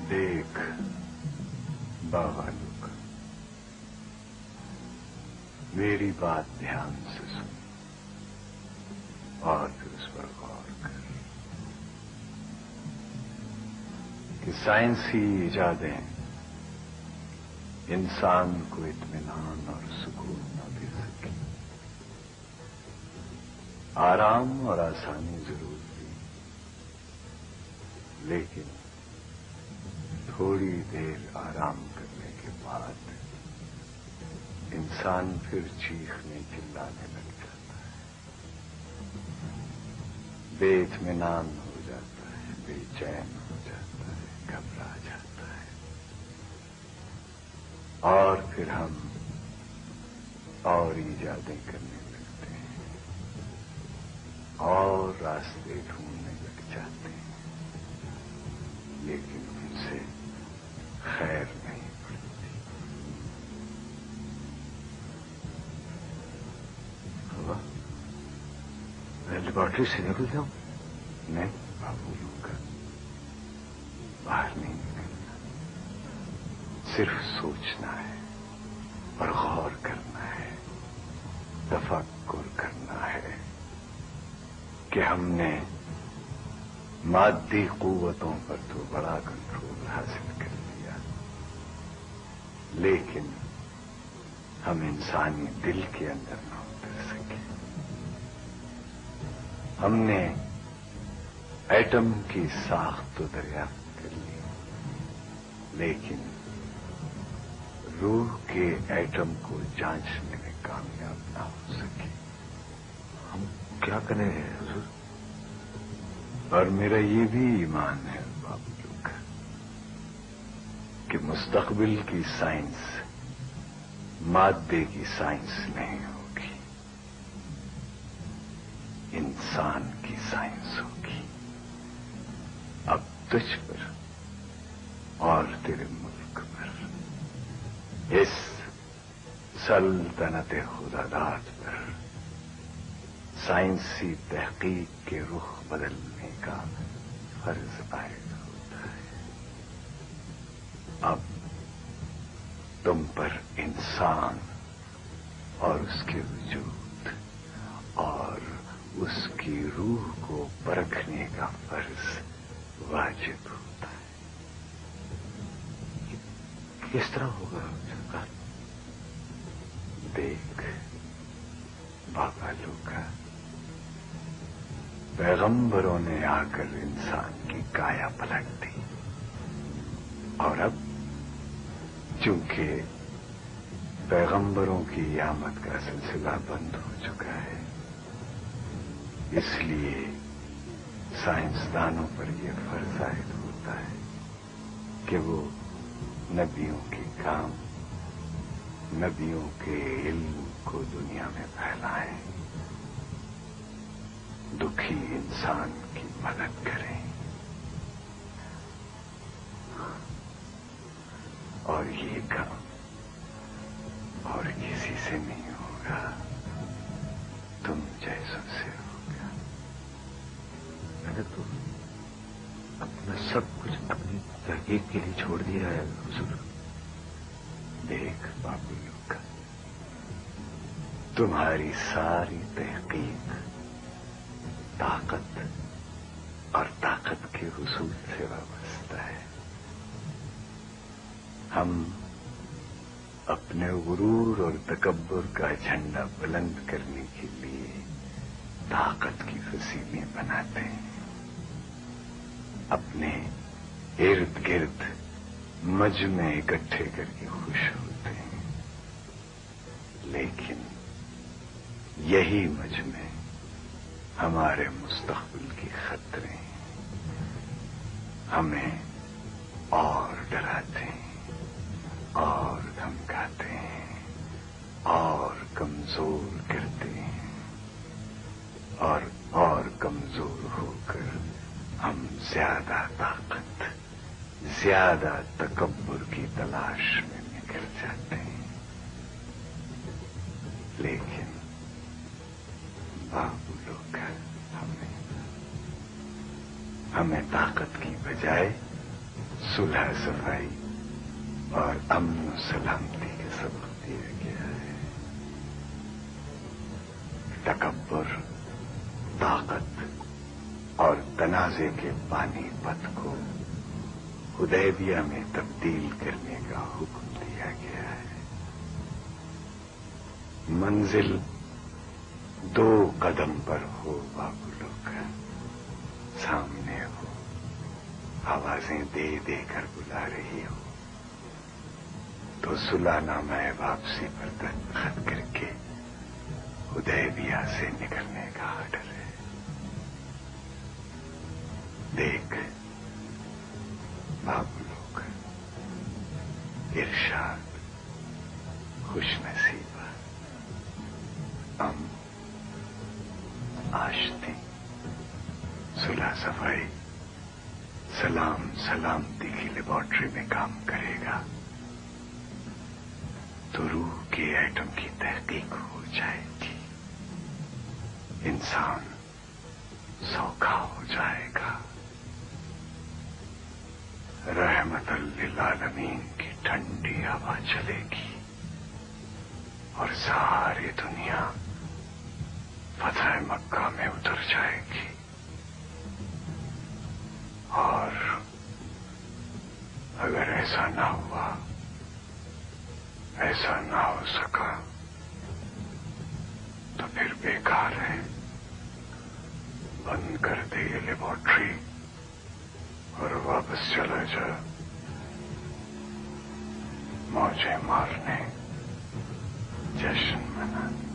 देख बाबालू का, मेरी बात ध्यान से सुन और फिर उस पर गौर कर कि साइंसी इजादें इंसान को इत्मीनान और सुकून न दे सकी। आराम और आसानी जरूर दी, लेकिन थोड़ी देर आराम करने के बाद इंसान फिर चीखने चिल्लाने लग जाता है, बेइत्मीनान हो जाता है, बेचैन हो जाता है, घबरा जाता है। और फिर हम और इजादें करने लगते हैं और रास्ते ढूंढने लग जाते हैं, लेकिन उनसे खैर नहीं पड़ती। मैं लेबॉर्ट्री से निकल जाऊं? नहीं बाबूलू का, बाहर नहीं निकलना, सिर्फ सोचना है और गौर करना है, तफक्कुर करना है कि हमने मादी कुव्वतों पर तो बड़ा कंट्रोल हासिल कर लिया, लेकिन हम इंसानी दिल के अंदर न उतर सके। हमने एटम की साख्त तो दरियाफ्त कर ली, लेकिन रूह के एटम को जांचने में कामयाब ना हो सके। हम क्या करें हुजूर? और मेरा ये भी ईमान है बाबूलू का कि मुस्तकबिल की साइंस मादे की साइंस नहीं होगी, इंसान की साइंस होगी। अब तुझ पर और तेरे मुल्क पर, इस सल्तनत खुदादाद पर साइंसी तहकीक के रुख बदलने का फर्ज आयद होता है। अब तुम पर इंसान और उसके वजूद और उसकी रूह को परखने का फर्ज वाजिब होता है। किस तरह होगा सरकार? देख बाबालू का, पैगंबरों ने आकर इंसान की काया पलट दी, और अब चूंकि पैगंबरों की आमद का सिलसिला बंद हो चुका है, इसलिए साइंसदानों पर यह फर्ज आयद होता है कि वो नबियों के काम, नबियों के इल्म को दुनिया में फैलाएं, दुखी इंसान की मदद करें। और ये काम और किसी से नहीं होगा, तुम जैसों से होगा। मैंने तो अपना सब कुछ अपनी तहकीक के लिए छोड़ दिया है हुजूर। देख बाबूलू का, तुम्हारी सारी तहकीक ताकत और ताकत के हुसूल से वाबस्ता है। हम अपने गुरूर और तकब्बुर का झंडा बुलंद करने के लिए ताकत की वसीलें बनाते हैं, अपने इर्द गिर्द मजमे इकट्ठे करके खुश होते हैं, लेकिन यही मजमे हमारे मुस्तकबिल के खतरे हैं, हमें और डराते हैं और धमकाते हैं और कमजोर करते हैं, और कमजोर होकर हम ज्यादा ताकत, ज्यादा तकब्बुर की तलाश में निकल जाते हैं। लेकिन बाबूलू का, हमें ताकत की बजाय सुलह सफाई और अमन सलामती के सबक दिया गया है। तकब्बुर, ताकत और तनाजे के पानी पथ को हुदैबिया में तब्दील करने का हुक्म दिया गया है। मंजिल 2 कदम पर हो बाबुलों का, सामने हो, आवाजें दे दे कर बुला रही हो, तो सुलहनामा वापसी पर दस्तखत करके हुदैबिया से निकलने का आर्डर है। देख बाबू लोग, इरशाद, खुशनसीबा, आश्ती, सुलह सफाई, सलाम सलामती की लेबोरेटरी में काम करेगा तो रूह के एटम की तहकीक हो जाएगी, इंसान सौखा हो जाएगा, रहमतल लिल आलमीन की ठंडी हवा चलेगी और सारी दुनिया फतह मक्का में उतर जाएगी। और अगर ऐसा ना हुआ, ऐसा ना हो सका, तो फिर बेकार है। बंद कर दे ये लेबोरेटरी और वापस चला जा मौजें मारने, जश्न मनाने।